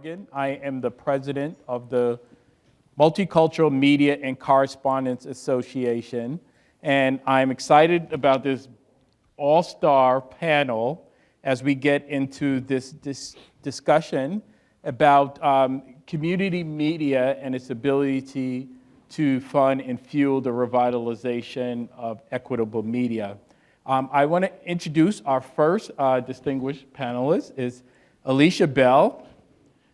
Morgan. I am the president of the Multicultural Media and Correspondents Association, and I'm excited about this all-star panel as we get into this discussion about community media and its ability to fund and fuel the revitalization of equitable media. I want to introduce our first distinguished panelist, is Alicia Bell.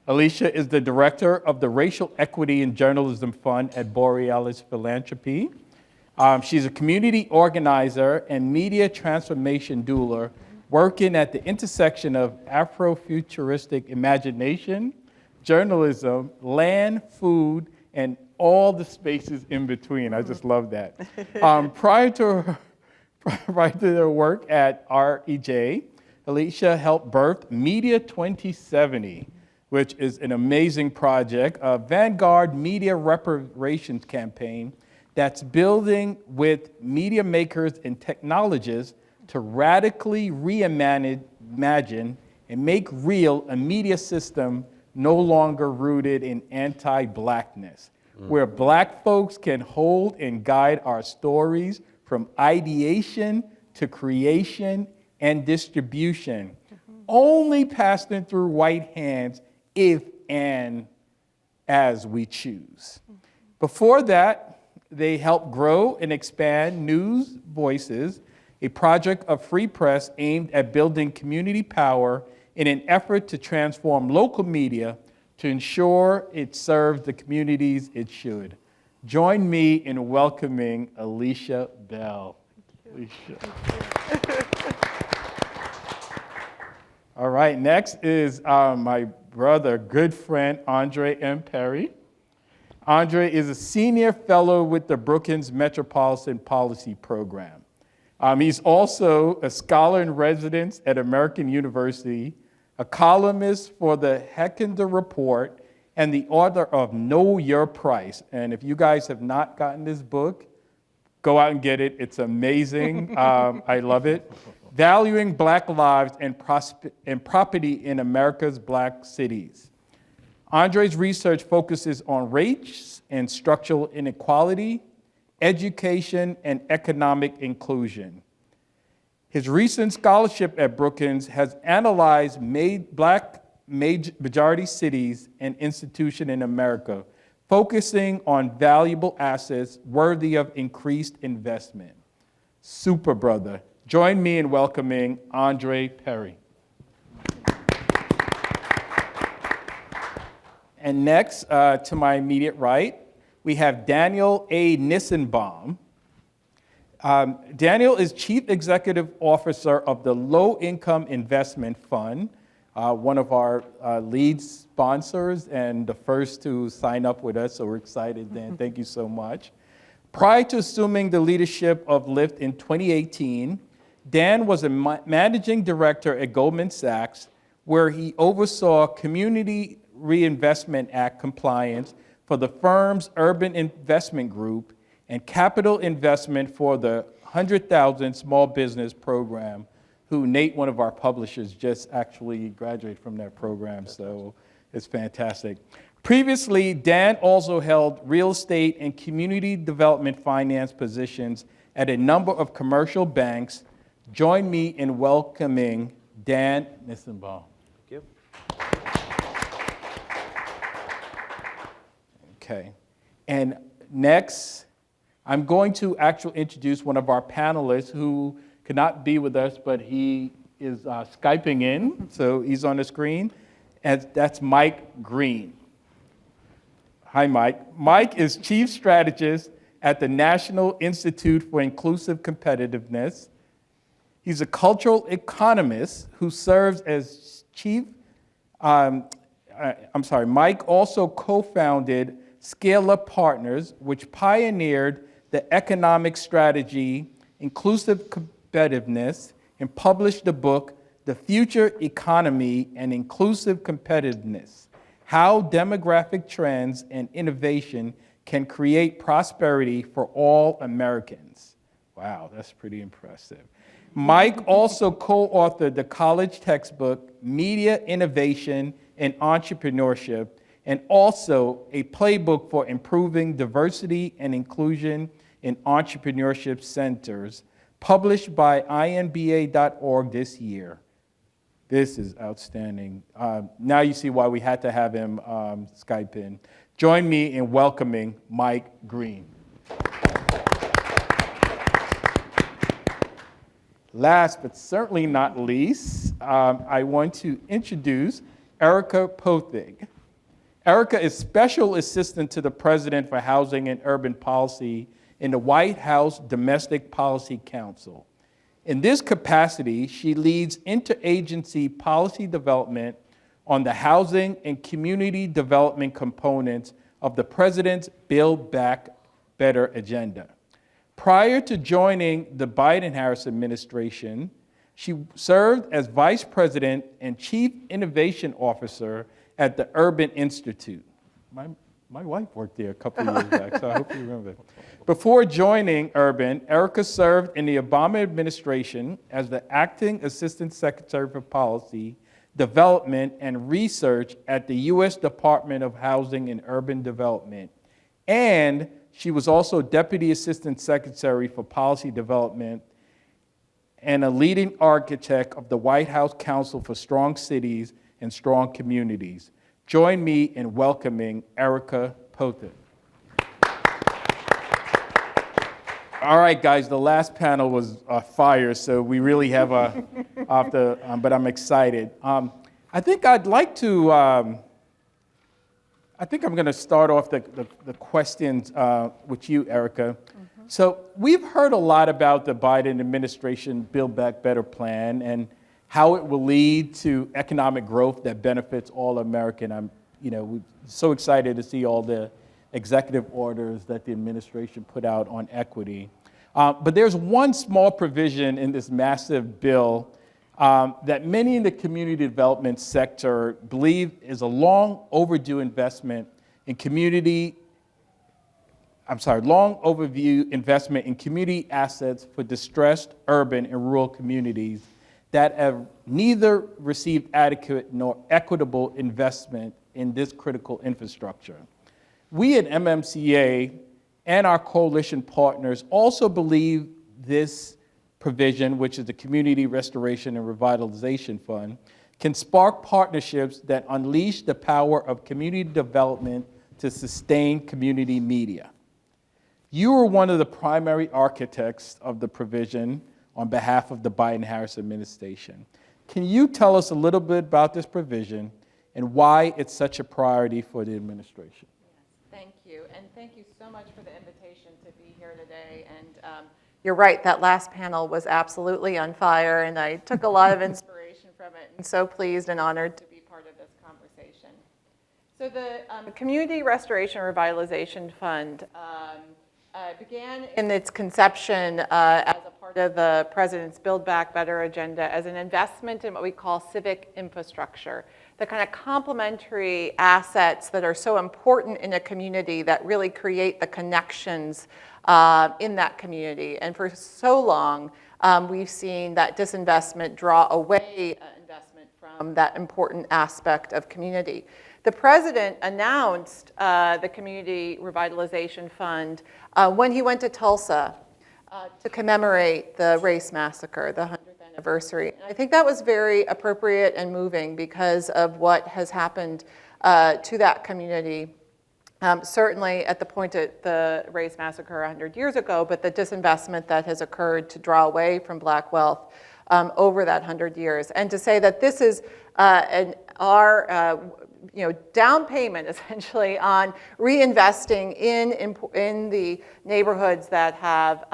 Alicia is the director of the Racial Equity and Journalism Fund at Borealis Philanthropy. She's a community organizer and media transformation doula working at the intersection of Afrofuturistic imagination, journalism, land, food, and all the spaces in between. I just love that. Prior to their work at REJ, Alicia helped birth Media 2070, which is an amazing project, a vanguard media reparations campaign that's building with media makers and technologists to radically reimagine and make real a media system no longer rooted in anti-Blackness, where Black folks can hold and guide our stories from ideation to creation and distribution, only passing through white hands if and as we choose. Before that, they helped grow and expand News Voices, a project of free press aimed at building community power in an effort to transform local media to ensure it serves the communities it should. Join me in welcoming Alicia Bell. Alicia. All right, next is my brother, good friend, Andre M. Perry. Andre is a senior fellow with the Brookings Metropolitan Policy Program. He's also a scholar in residence at American University, a columnist for the Hbcu Report, and the author of Know Your Price. And if you guys have not gotten this book, go out and get it. It's amazing. I love it. Valuing Black Lives and Property in America's Black Cities. Andre's research focuses on race and structural inequality, education, and economic inclusion. His recent scholarship at Brookings has analyzed Black majority cities and institutions in America, focusing on valuable assets worthy of increased investment. Super brother. Join me in welcoming Andre Perry. And next, to my immediate right, we have Daniel A. Nissenbaum. Daniel is Chief Executive Officer of the Low Income Investment Fund, one of our lead sponsors and the first to sign up with us, so we're excited, Dan. Thank you so much. Prior to assuming the leadership of LIFT in 2018, Dan was a managing director at Goldman Sachs, where he oversaw Community Reinvestment Act compliance for the firm's Urban Investment Group and capital investment for the 100,000 Small Business Program, who Nate, one of our publishers, just actually graduated from that program, so it's fantastic. Previously, Dan also held real estate and community development finance positions at a number of commercial banks. Join me in welcoming Dan Nissenbaum. Thank you. Okay, and next, I'm going to actually introduce one of our panelists who could not be with us, but he is Skyping in, so he's on the screen, and that's Mike Green. Hi, Mike. Mike is Chief Strategist at the National Institute for Inclusive Competitiveness. He's a cultural economist who serves as Mike also co-founded Scale-Up Partners, which pioneered the economic strategy, inclusive competitiveness, and published the book, The Future Economy and Inclusive Competitiveness: How Demographic Trends and Innovation Can Create Prosperity for All Americans. Wow, that's pretty impressive. Mike also co-authored the college textbook, Media Innovation in entrepreneurship, and also a playbook for improving diversity and inclusion in entrepreneurship centers, published by inba.org this year. This is outstanding. Now you see why we had to have him Skype in. Join me in welcoming Mike Green. Last but certainly not least, I want to introduce Erica Pothig. Erica is Special Assistant to the President for Housing and Urban Policy in the White House Domestic Policy Council. In this capacity, she leads interagency policy development on the housing and community development components of the President's Build Back Better agenda. Prior to joining the Biden-Harris administration, she served as Vice President and Chief Innovation Officer at the Urban Institute. My wife worked there a couple of years back, so I hope you remember. Before joining Urban, Erica served in the Obama administration as the Acting Assistant Secretary for Policy, Development, and Research at the U.S. Department of Housing and Urban Development. And she was also Deputy Assistant Secretary for Policy Development and a leading architect of the White House Council for Strong Cities and Strong Communities. Join me in welcoming Erica Pothig. All right, guys, the last panel was fire, so we really have but I'm excited. I think I'd like to, I think I'm gonna start off the questions with you, Erica. Mm-hmm. So we've heard a lot about the Biden administration Build Back Better plan and how it will lead to economic growth that benefits all Americans. We're so excited to see all the executive orders that the administration put out on equity. But there's one small provision in this massive bill that many in the community development sector believe is a long overdue investment in community assets for distressed urban and rural communities that have neither received adequate nor equitable investment in this critical infrastructure. We at MMCA and our coalition partners also believe this provision, which is the Community Restoration and Revitalization Fund, can spark partnerships that unleash the power of community development to sustain community media. You were one of the primary architects of the provision on behalf of the Biden-Harris administration. Can you tell us a little bit about this provision and why it's such a priority for the administration? Yes, thank you, and thank you so much for the invitation to be here today. And you're right, that last panel was absolutely on fire, and I took a lot of inspiration from it, and so pleased and honored to be part of this conversation. So the Community Restoration Revitalization Fund began in its conception as a part of the President's Build Back Better agenda as an investment in what we call civic infrastructure, the kind of complementary assets that are so important in a community that really create the connections in that community. And for so long, we've seen that disinvestment draw away investment from that important aspect of community. The President announced the Community Revitalization Fund when he went to Tulsa to commemorate the race massacre, the 100th anniversary. And I think that was very appropriate and moving because of what has happened to that community. Certainly at the point of the race massacre 100 years ago, but the disinvestment that has occurred to draw away from Black wealth over that 100 years. And to say that this is our down payment essentially on reinvesting in the neighborhoods that have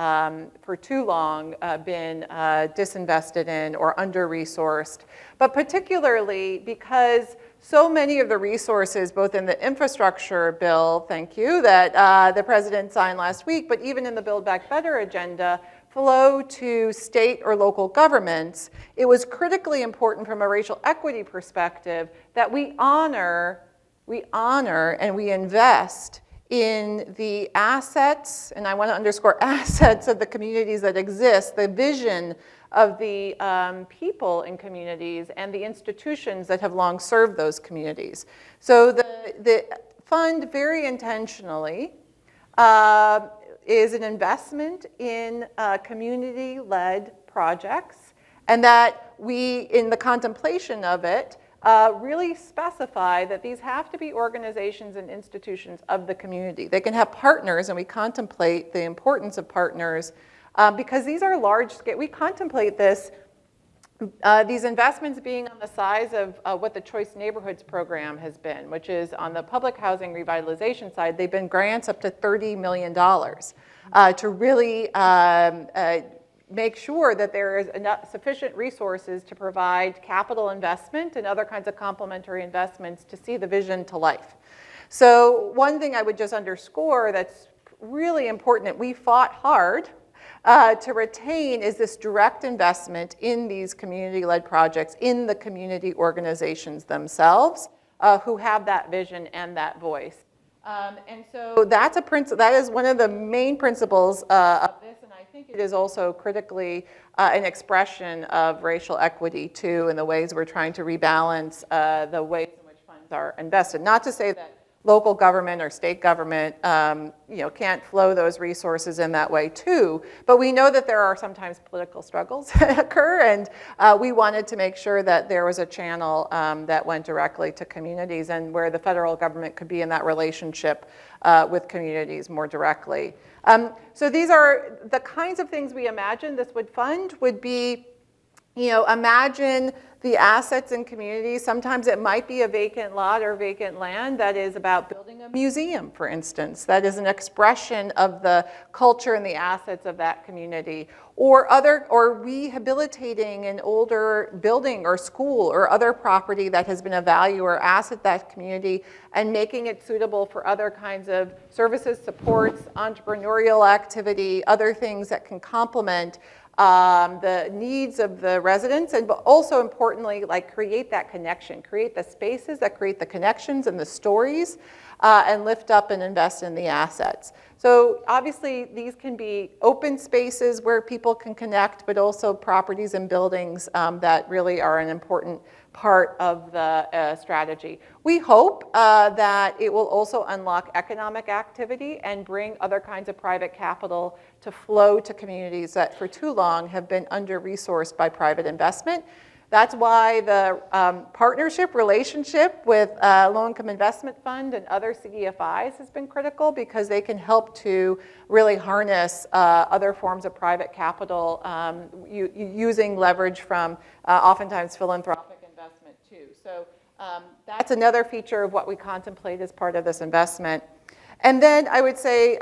for too long been disinvested in or under-resourced, but particularly because so many of the resources, both in the infrastructure bill, thank you, that the President signed last week, but even in the Build Back Better agenda, flow to state or local governments. It was critically important from a racial equity perspective that we honor and we invest in the assets, and I want to underscore assets of the communities that exist, the vision of the people in communities and the institutions that have long served those communities. So the fund very intentionally is an investment in community-led projects, and that we, in the contemplation of it, really specify that these have to be organizations and institutions of the community. They can have partners, and we contemplate the importance of partners because these are large scale. We contemplate this, these investments being on the size of what the Choice Neighborhoods program has been, which is on the public housing revitalization side, they've been grants up to $30 million to really make sure that there is enough sufficient resources to provide capital investment and other kinds of complementary investments to see the vision to life. So one thing I would just underscore that's really important that we fought hard to retain is this direct investment in these community-led projects, in the community organizations themselves who have that vision and that voice. And so that's that is one of the main principles of this, and I think it is also critically an expression of racial equity too, in the ways we're trying to rebalance the ways in which funds are invested. Not to say that local government or state government can't flow those resources in that way too, but we know that there are sometimes political struggles that occur, and we wanted to make sure that there was a channel that went directly to communities and where the federal government could be in that relationship with communities more directly. So these are the kinds of things we imagine this would fund would be, imagine the assets in communities. Sometimes it might be a vacant lot or vacant land that is about building a museum, for instance, that is an expression of the culture and the assets of that community, or rehabilitating an older building or school or other property that has been a value or asset that community and making it suitable for other kinds of services, supports, entrepreneurial activity, other things that can complement the needs of the residents, and but also importantly, like create that connection, create the spaces that create the connections and the stories, and lift up and invest in the assets. So obviously these can be open spaces where people can connect, but also properties and buildings that really are an important part of the strategy. We hope that it will also unlock economic activity and bring other kinds of private capital to flow to communities that for too long have been under-resourced by private investment. That's why the partnership relationship with Low-Income Investment Fund and other CDFIs has been critical, because they can help to really harness other forms of private capital using leverage from oftentimes philanthropic investment too. So that's another feature of what we contemplate as part of this investment. And then I would say,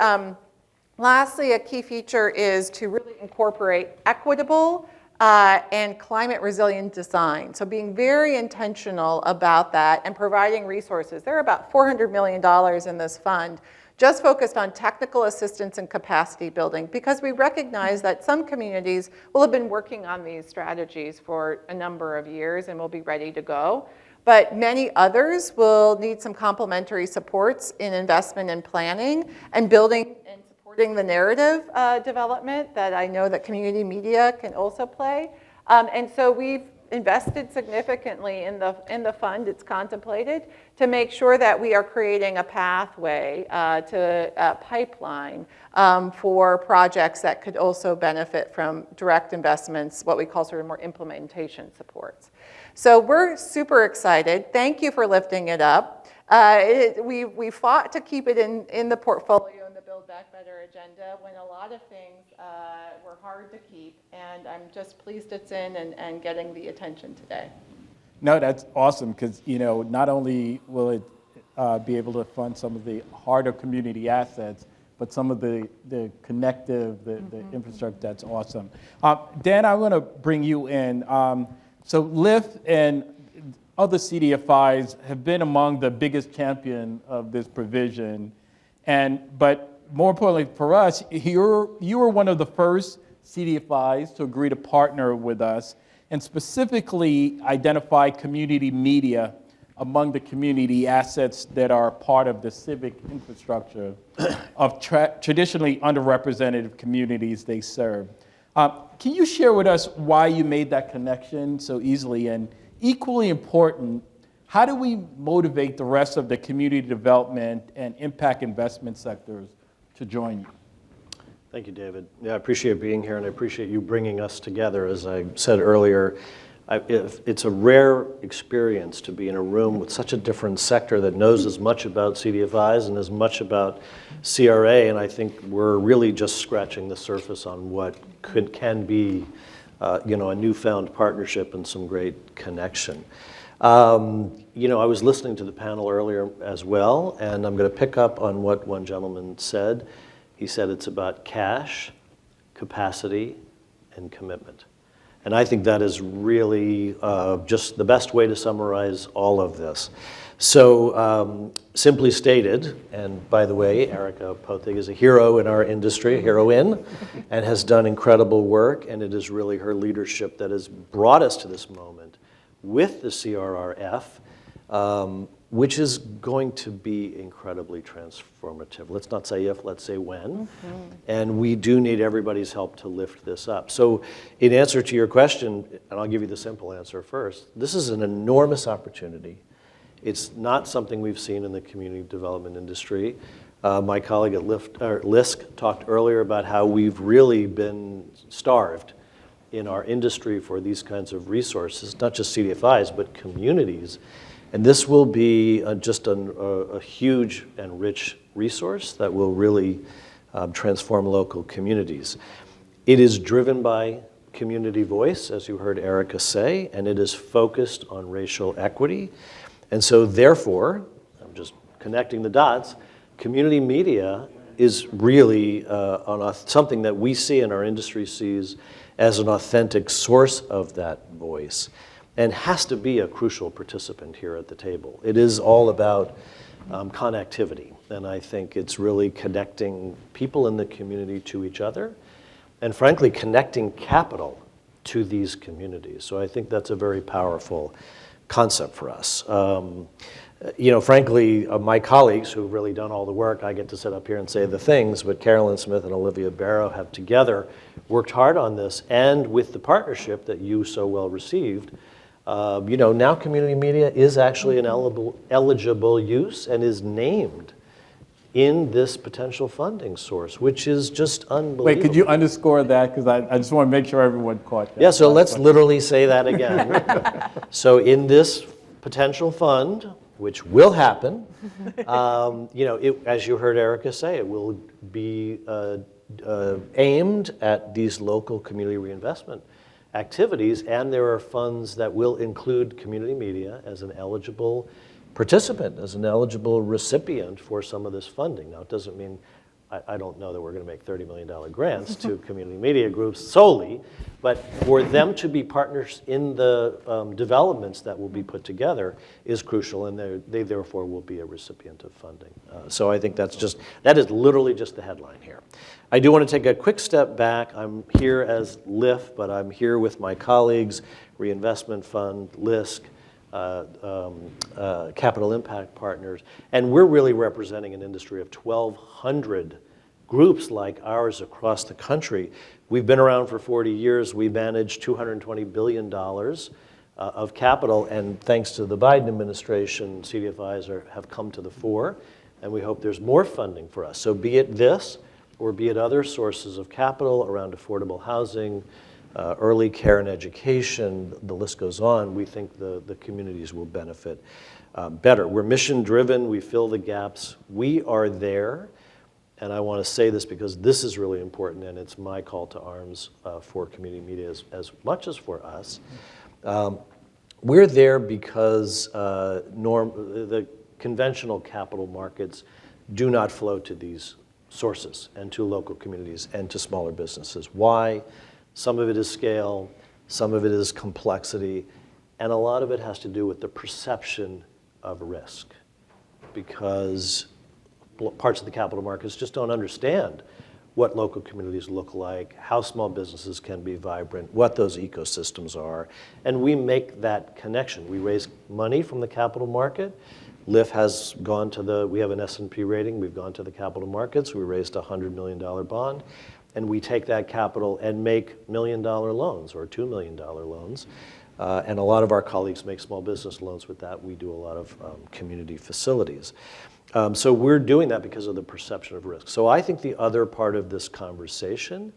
lastly, a key feature is to really incorporate equitable and climate resilient design. So being very intentional about that and providing resources. There are about $400 million in this fund just focused on technical assistance and capacity building, because we recognize that some communities will have been working on these strategies for a number of years and will be ready to go. But many others will need some complementary supports in investment and planning and building and supporting the narrative development that I know that community media can also play. And so we've invested significantly in the fund, it's contemplated, to make sure that we are creating a pathway to a pipeline for projects that could also benefit from direct investments, what we call sort of more implementation supports. So we're super excited. Thank you for lifting it up. We fought to keep it in the portfolio in the Build Back Better agenda when a lot of things were hard to keep, and I'm just pleased it's in and getting the attention today. No, that's awesome, because not only will it be able to fund some of the harder community assets, but some of the connective, the infrastructure. That's awesome. Dan, I want to bring you in. So LIFT and other CDFIs have been among the biggest champion of this provision, but more importantly for us, you were one of the first CDFIs to agree to partner with us and specifically identify community media among the community assets that are part of the civic infrastructure of traditionally underrepresented communities they serve. Can you share with us why you made that connection so easily? And equally important, how do we motivate the rest of the community development and impact investment sectors to join you? Thank you, David. Yeah, I appreciate being here, and I appreciate you bringing us together. As I said earlier, it's a rare experience to be in a room with such a different sector that knows as much about CDFIs and as much about CRA, and I think we're really just scratching the surface on what can be a newfound partnership and some great connection. I was listening to the panel earlier as well, and I'm going to pick up on what one gentleman said. He said it's about cash, capacity, and commitment. And I think that is really just the best way to summarize all of this. So simply stated, and by the way, Erica Pothig is a hero in our industry, a heroine, and has done incredible work, and it is really her leadership that has brought us to this moment with the CRRF, which is going to be incredibly transformative. Let's not say if, let's say when. Mm-hmm. And we do need everybody's help to lift this up. So in answer to your question, and I'll give you the simple answer first, this is an enormous opportunity. It's not something we've seen in the community development industry. My colleague at LISC talked earlier about how we've really been starved in our industry for these kinds of resources, not just CDFIs, but communities. And this will be just a huge and rich resource that will really transform local communities. It is driven by community voice, as you heard Erica say, and it is focused on racial equity. And so therefore, I'm just connecting the dots, community media is really something that we see and our industry sees as an authentic source of that voice, and has to be a crucial participant here at the table. It is all about connectivity, and I think it's really connecting people in the community to each other, and frankly, connecting capital to these communities. So I think that's a very powerful concept for us. Frankly, my colleagues who've really done all the work, I get to sit up here and say the things, but Carolyn Smith and Olivia Barrow have together worked hard on this, and with the partnership that you so well received, now community media is actually an eligible use and is named in this potential funding source, which is just unbelievable. Wait, could you underscore that? Because I just want to make sure everyone caught that. Yeah, so let's literally say that again. So in this potential fund, which will happen, as you heard Erica say, it will be aimed at these local community reinvestment activities, and there are funds that will include community media as an eligible participant, as an eligible recipient for some of this funding. Now, it doesn't mean, I don't know that we're going to make $30 million grants to community media groups solely, but for them to be partners in the developments that will be put together is crucial, and they therefore will be a recipient of funding. So I think that is literally just the headline here. I do want to take a quick step back. I'm here as LIF, but I'm here with my colleagues, Reinvestment Fund, LISC, Capital Impact Partners, and we're really representing an industry of 1,200 groups like ours across the country. We've been around for 40 years. We manage $220 billion of capital, and thanks to the Biden administration, CDFIs have come to the fore, and we hope there's more funding for us. So be it this, or be it other sources of capital around affordable housing, early care and education, the list goes on, we think the communities will benefit better. We're mission driven, we fill the gaps, we are there, and I want to say this because this is really important, and it's my call to arms for community media as much as for us. We're there because the conventional capital markets do not flow to these sources and to local communities and to smaller businesses. Why? Some of it is scale, some of it is complexity, and a lot of it has to do with the perception of risk, because parts of the capital markets just don't understand what local communities look like, how small businesses can be vibrant, what those ecosystems are, and we make that connection. We raise money from the capital market. LIF has gone to we have an S&P rating, we've gone to the capital markets, we raised a $100 million bond, and we take that capital and make $1 million loans or $2 million loans. And a lot of our colleagues make small business loans with that. We do a lot of community facilities. So we're doing that because of the perception of risk. So I think the other part of this conversation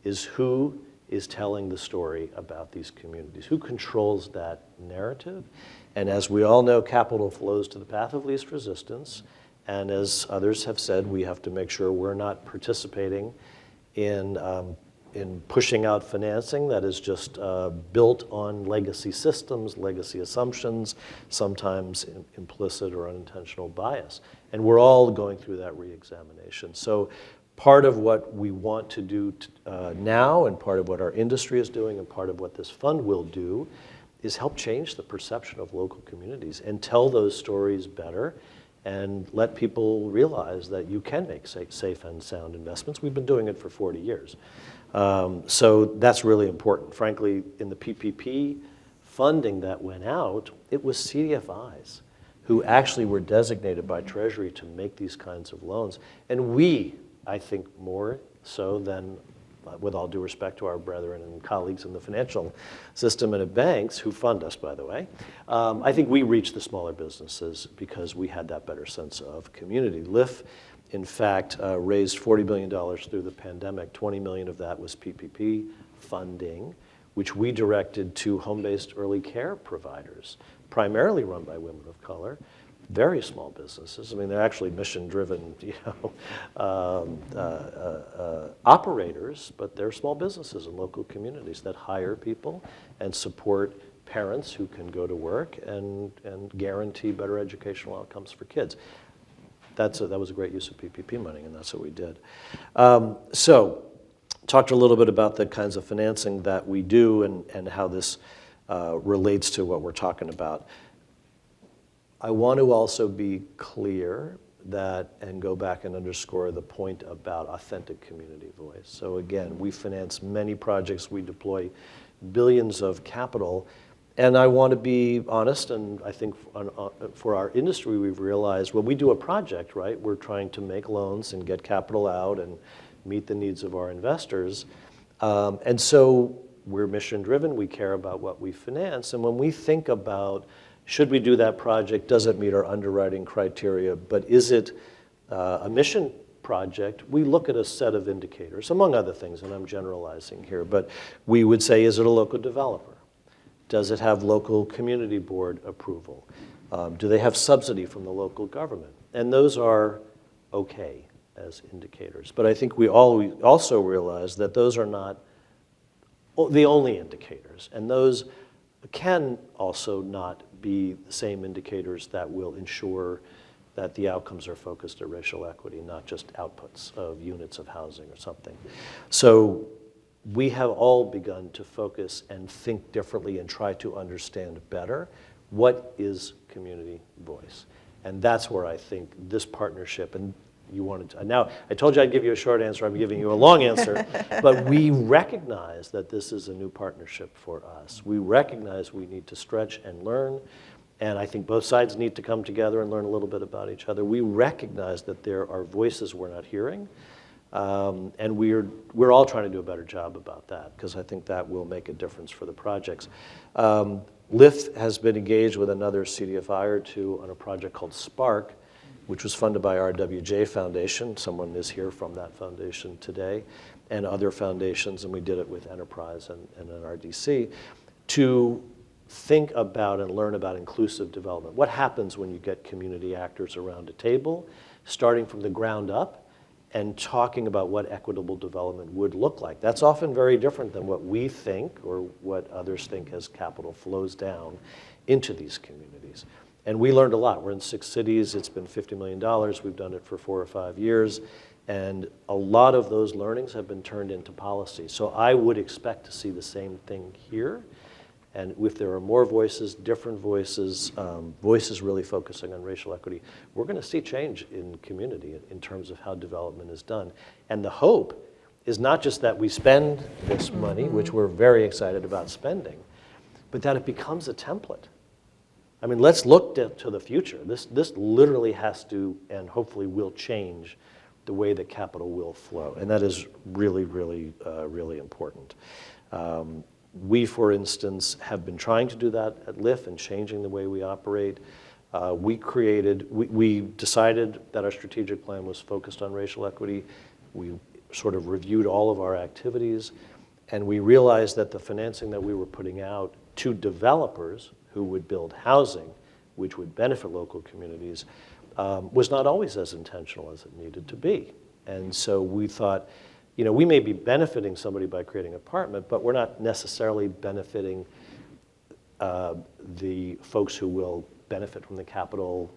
is who is telling the story about these communities, who controls that narrative. And as we all know, capital flows to the path of least resistance. And as others have said, we have to make sure we're not participating in pushing out financing that is just built on legacy systems, legacy assumptions, sometimes implicit or unintentional bias. And we're all going through that reexamination. So part of what we want to do now, and part of what our industry is doing, and part of what this fund will do, is help change the perception of local communities and tell those stories better and let people realize that you can make safe and sound investments. We've been doing it for 40 years. So that's really important. Frankly, in the PPP funding that went out, it was CDFIs who actually were designated by Treasury to make these kinds of loans. And we, I think more so than, with all due respect to our brethren and colleagues in the financial system and at banks, who fund us, by the way, I think we reached the smaller businesses because we had that better sense of community. LIF, in fact, raised $40 billion through the pandemic. 20 million of that was PPP funding, which we directed to home-based early care providers, primarily run by women of color, very small businesses. I mean, they're actually mission-driven, operators, but they're small businesses in local communities that hire people and support parents who can go to work and guarantee better educational outcomes for kids. That was a great use of PPP money, and that's what we did. So, talked a little bit about the kinds of financing that we do and how this relates to what we're talking about. I want to also be clear that, and go back and underscore the point about authentic community voice. So again, we finance many projects, we deploy billions of capital, and I want to be honest, and I think for our industry, we've realized when we do a project, right, we're trying to make loans and get capital out and meet the needs of our investors. And so we're mission driven, we care about what we finance, and when we think about should we do that project, does it meet our underwriting criteria, but is it a mission project, we look at a set of indicators, among other things, and I'm generalizing here, but we would say, is it a local developer? Does it have local community board approval? Do they have subsidy from the local government? And those are okay as indicators. But I think we also realize that those are not the only indicators, and those can also not be the same indicators that will ensure that the outcomes are focused at racial equity, not just outputs of units of housing or something. So we have all begun to focus and think differently and try to understand better what is community voice. And that's where I think this partnership, and you wanted to, now I told you I'd give you a short answer, I'm giving you a long answer, but we recognize that this is a new partnership for us. We recognize we need to stretch and learn, and I think both sides need to come together and learn a little bit about each other. We recognize that there are voices we're not hearing, and we're all trying to do a better job about that, because I think that will make a difference for the projects. LIF has been engaged with another CDFI or two on a project called Spark, which was funded by our WJ Foundation. Someone is here from that foundation today, and other foundations, and we did it with Enterprise and NRDC, to think about and learn about inclusive development. What happens when you get community actors around a table, starting from the ground up, and talking about what equitable development would look like? That's often very different than what we think or what others think as capital flows down into these communities. And we learned a lot. We're in 6 cities, it's been $50 million, we've done it for 4 or 5 years, and a lot of those learnings have been turned into policy. So I would expect to see the same thing here. And if there are more voices, different voices, voices really focusing on racial equity, we're going to see change in community in terms of how development is done. And the hope is not just that we spend this money, which we're very excited about spending, but that it becomes a template. I mean, let's look to the future. This literally has to, and hopefully will change the way that capital will flow. And that is really, really, really important. We, for instance, have been trying to do that at LIF and changing the way we operate. We decided that our strategic plan was focused on racial equity. We sort of reviewed all of our activities, and we realized that the financing that we were putting out to developers who would build housing, which would benefit local communities, was not always as intentional as it needed to be. And so we thought, you know, we may be benefiting somebody by creating an apartment, but we're not necessarily benefiting the folks who will benefit from the capital,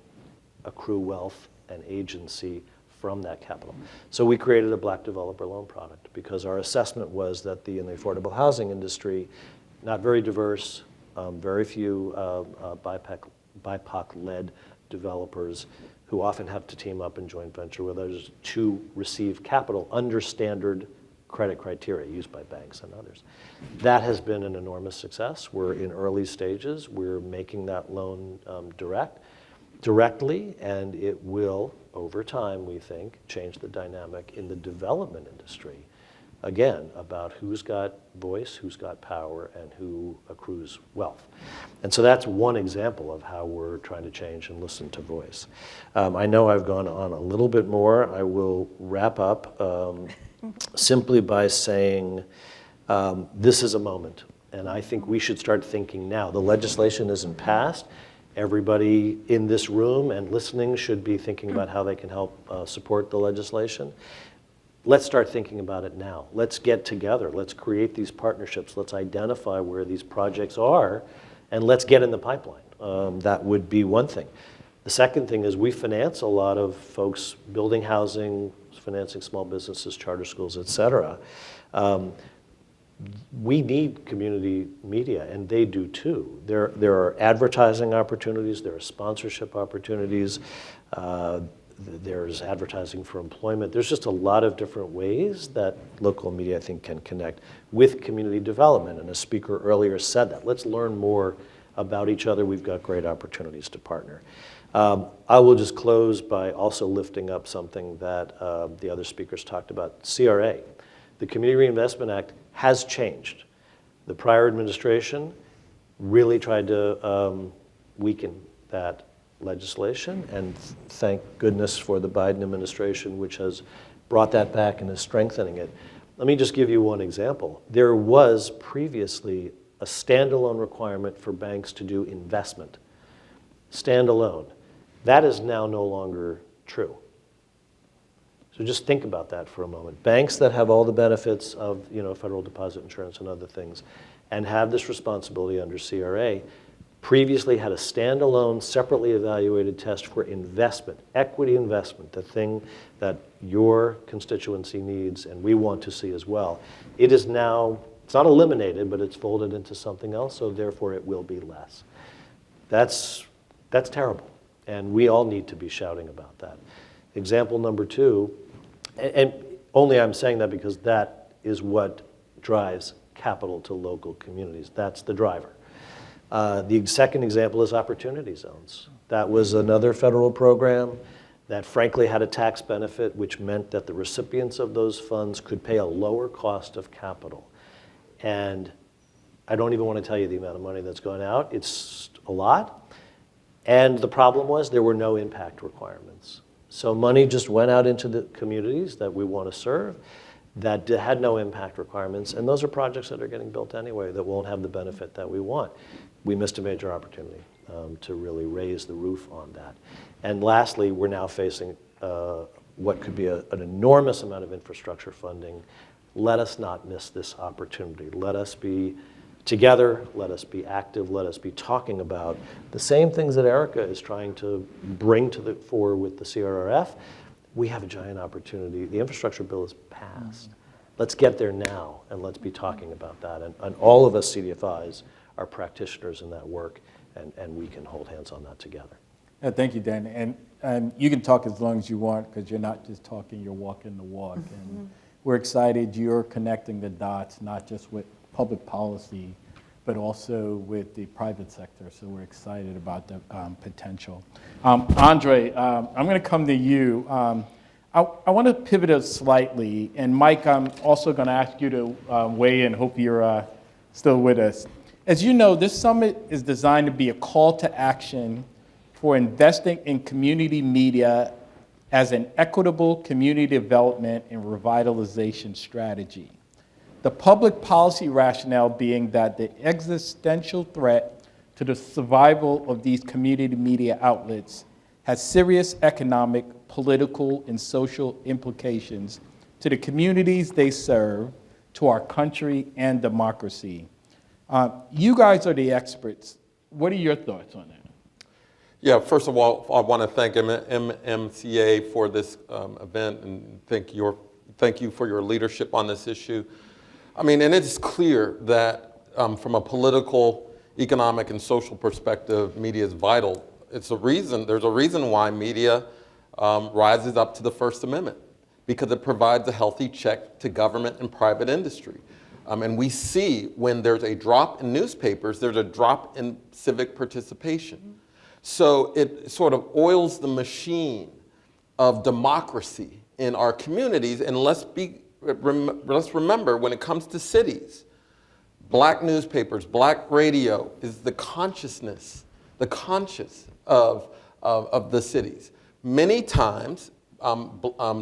accrue wealth and agency from that capital. So we created a Black developer loan product because our assessment was that in the affordable housing industry, not very diverse, very few BIPOC-led developers who often have to team up and joint venture with others to receive capital under standard credit criteria used by banks and others. That has been an enormous success. We're in early stages. We're making that loan directly, and it will, over time, we think, change the dynamic in the development industry. Again, about who's got voice, who's got power, and who accrues wealth. And so that's one example of how we're trying to change and listen to voice. I know I've gone on a little bit more. I will wrap up simply by saying this is a moment, and I think we should start thinking now. The legislation isn't passed. Everybody in this room and listening should be thinking about how they can help support the legislation. Let's start thinking about it now. Let's get together. Let's create these partnerships. Let's identify where these projects are, and let's get in the pipeline. That would be one thing. The second thing is we finance a lot of folks building housing, financing small businesses, charter schools, et cetera. We need community media, and they do too. There are advertising opportunities. There are sponsorship opportunities. There's advertising for employment. There's just a lot of different ways that local media, I think, can connect with community development. And a speaker earlier said that. Let's learn more about each other. We've got great opportunities to partner. I will just close by also lifting up something that the other speakers talked about, CRA. The Community Reinvestment Act has changed. The prior administration really tried to weaken that legislation, and thank goodness for the Biden administration, which has brought that back and is strengthening it. Let me just give you one example. There was previously a standalone requirement for banks to do investment. Standalone. That is now no longer true. So just think about that for a moment. Banks that have all the benefits of, you know, federal deposit insurance and other things, and have this responsibility under CRA, previously had a standalone, separately evaluated test for investment, equity investment, the thing that your constituency needs and we want to see as well. It is now, it's not eliminated, but it's folded into something else, so therefore it will be less. That's terrible, and we all need to be shouting about that. Example number two, and only I'm saying that because that is what drives capital to local communities. That's the driver. The second example is opportunity zones. That was another federal program that frankly had a tax benefit, which meant that the recipients of those funds could pay a lower cost of capital. And I don't even want to tell you the amount of money that's gone out. It's a lot. And the problem was there were no impact requirements. So money just went out into the communities that we want to serve that had no impact requirements. And those are projects that are getting built anyway that won't have the benefit that we want. We missed a major opportunity to really raise the roof on that. And lastly, we're now facing what could be an enormous amount of infrastructure funding. Let us not miss this opportunity. Let us be together, let us be active, let us be talking about the same things that Erica is trying to bring to the fore with the CRRF. We have a giant opportunity. The infrastructure bill is passed. let's get there now, and let's be talking about that. And all of us CDFIs are practitioners in that work, and we can hold hands on that together. Yeah, thank you, Dan. And you can talk as long as you want, because you're not just talking, you're walking the walk. And we're excited you're connecting the dots, not just with public policy, but also with the private sector. So we're excited about the potential. Andre, I'm going to come to you. I want to pivot it slightly. And Mike, I'm also going to ask you to weigh in. Hope you're still with us. As you know, this summit is designed to be a call to action for investing in community media as an equitable community development and revitalization strategy. The public policy rationale being that the existential threat to the survival of these community media outlets has serious economic, political, and social implications to the communities they serve, to our country and democracy. You guys are the experts. What are your thoughts on that? Yeah, first of all, I want to thank MMCA for this event and thank you for your leadership on this issue. I mean, and it's clear that from a political, economic, and social perspective, media is vital. There's a reason why media rises up to the First Amendment, because it provides a healthy check to government and private industry. And we see when there's a drop in newspapers, there's a drop in civic participation. So it sort of oils the machine of democracy in our communities. And let's remember, when it comes to cities, black newspapers, black radio is the conscious of the cities. Many times,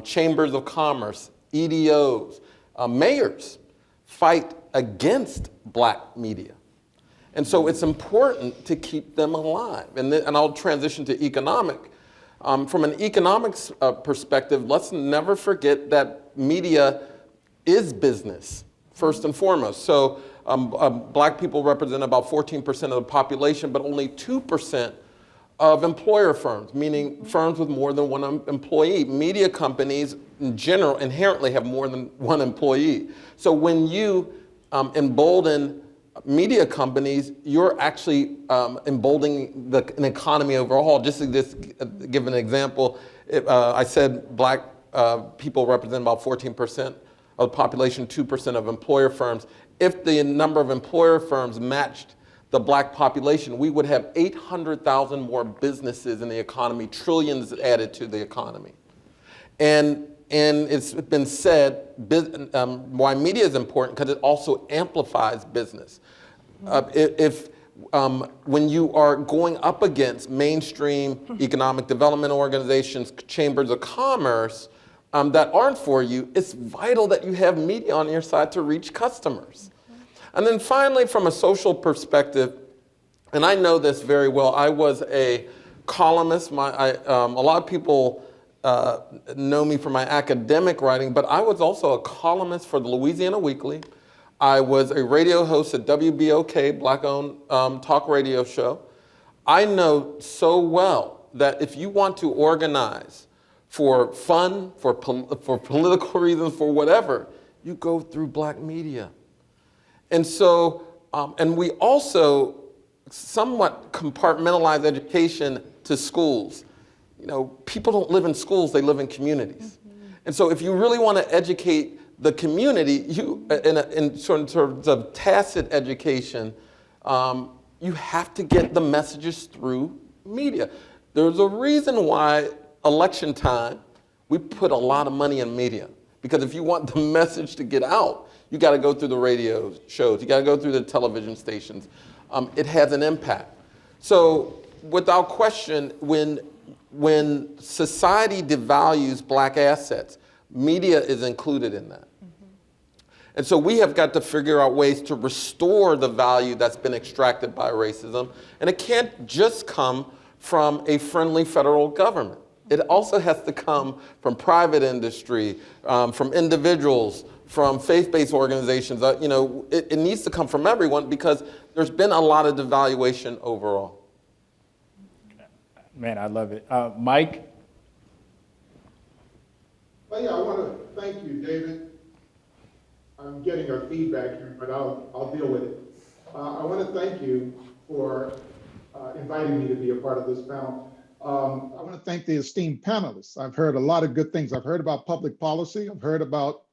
chambers of commerce, EDOs, mayors fight against black media. And so it's important to keep them alive. And I'll transition to economic. From an economics perspective, let's never forget that media is business, first and foremost. So black people represent about 14% of the population, but only 2% of employer firms, meaning firms with more than one employee. Media companies, in general, inherently have more than one employee. So when you embolden media companies, you're actually emboldening an economy overall. Just to give an example, I said black people represent about 14% of the population, 2% of employer firms. If the number of employer firms matched the black population, we would have 800,000 more businesses in the economy, trillions added to the economy. And it's been said why media is important, because it also amplifies business. When you are going up against mainstream economic development organizations, chambers of commerce that aren't for you, it's vital that you have media on your side to reach customers. And then finally, from a social perspective, and I know this very well, I was a columnist. A lot of people know me for my academic writing, but I was also a columnist for the Louisiana Weekly. I was a radio host at WBOK, Black-owned talk radio show. I know so well that if you want to organize for fun, for political reasons, for whatever, you go through black media. And so, and we also somewhat compartmentalize education to schools. You know, people don't live in schools, they live in communities. And so if you really want to educate the community, in terms of tacit education, you have to get the messages through media. There's a reason why election time, we put a lot of money in media. Because if you want the message to get out, you got to go through the radio shows, you got to go through the television stations. It has an impact. So without question, when society devalues black assets, media is included in that. And so we have got to figure out ways to restore the value that's been extracted by racism. And it can't just come from a friendly federal government. It also has to come from private industry, from individuals, from faith-based organizations. It needs to come from everyone, because there's been a lot of devaluation overall. Man, I love it. Mike? Well, yeah, I want to thank you, David, I'm getting a feedback here, but I'll deal with it. I want to thank you for inviting me to be a part of this panel. I want to thank the esteemed panelists. I've heard a lot of good things. I've heard about public policy. I've heard about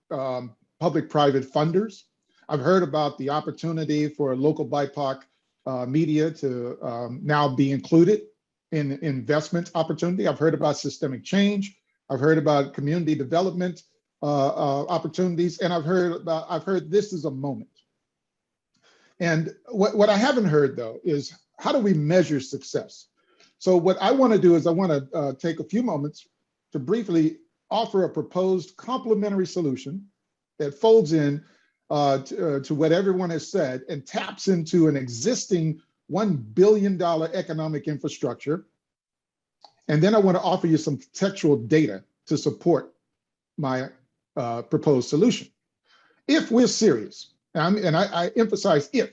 public-private funders. I've heard about the opportunity for local BIPOC media to now be included in investment opportunity. I've heard about systemic change. I've heard about community development opportunities, and I've heard this is a moment. And what I haven't heard though is how do we measure success? So what I want to do is I want to take a few moments to briefly offer a proposed complementary solution that folds in to what everyone has said and taps into an existing $1 billion economic infrastructure. And then I want to offer you some contextual data to support my proposed solution. If we're serious, and I emphasize if,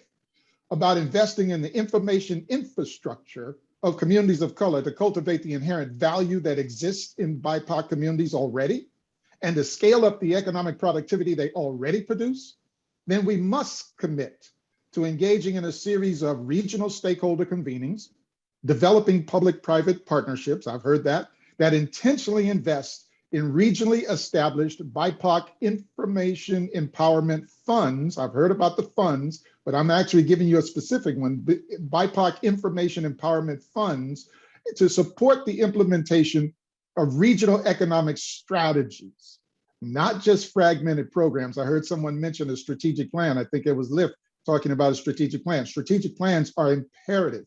about investing in the information infrastructure of communities of color to cultivate the inherent value that exists in BIPOC communities already, and to scale up the economic productivity they already produce, then we must commit to engaging in a series of regional stakeholder convenings, developing public-private partnerships, I've heard that intentionally invest in regionally established BIPOC information empowerment funds. I've heard about the funds, but I'm actually giving you a specific one, BIPOC information empowerment funds, to support the implementation of regional economic strategies, not just fragmented programs. I heard someone mention a strategic plan. I think it was Lyft talking about a strategic plan. Strategic plans are imperative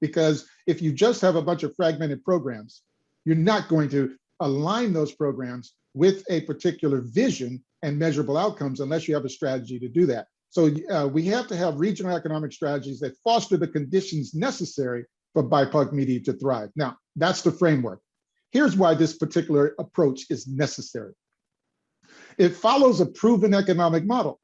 because if you just have a bunch of fragmented programs, you're not going to align those programs with a particular vision and measurable outcomes unless you have a strategy to do that. So we have to have regional economic strategies that foster the conditions necessary for BIPOC media to thrive. Now, that's the framework. Here's why this particular approach is necessary. It follows a proven economic model.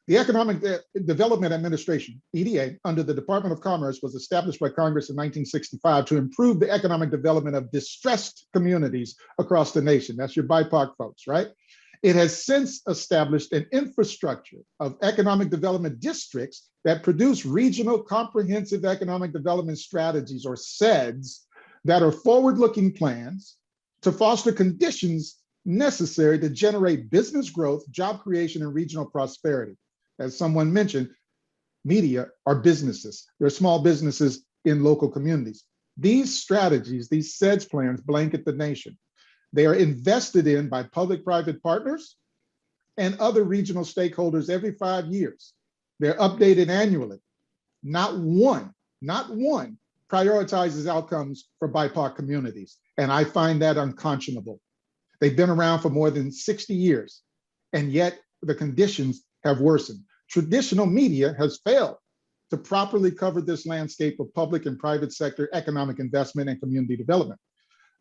The Economic Development Administration, EDA, under the Department of Commerce was established by Congress in 1965 to improve the economic development of distressed communities across the nation. That's your BIPOC folks, right? It has since established an infrastructure of economic development districts that produce regional comprehensive economic development strategies, or CEDS, that are forward-looking plans to foster conditions necessary to generate business growth, job creation, and regional prosperity. As someone mentioned, media are businesses. They're small businesses in local communities. These strategies, these CEDS plans, blanket the nation. They are invested in by public-private partners and other regional stakeholders every 5 years. They're updated annually. Not one prioritizes outcomes for BIPOC communities, and I find that unconscionable. They've been around for more than 60 years, and yet the conditions have worsened. Traditional media has failed to properly cover this landscape of public and private sector economic investment and community development.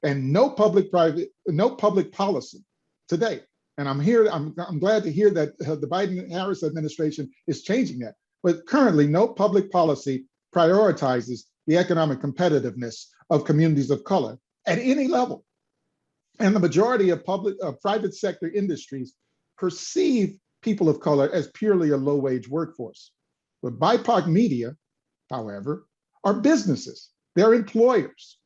And no public policy today. And I'm glad to hear that the Biden-Harris administration is changing that. But currently, no public policy prioritizes the economic competitiveness of communities of color at any level. And the majority of private sector industries perceive people of color as purely a low-wage workforce. But BIPOC media, however, are businesses. They're employers.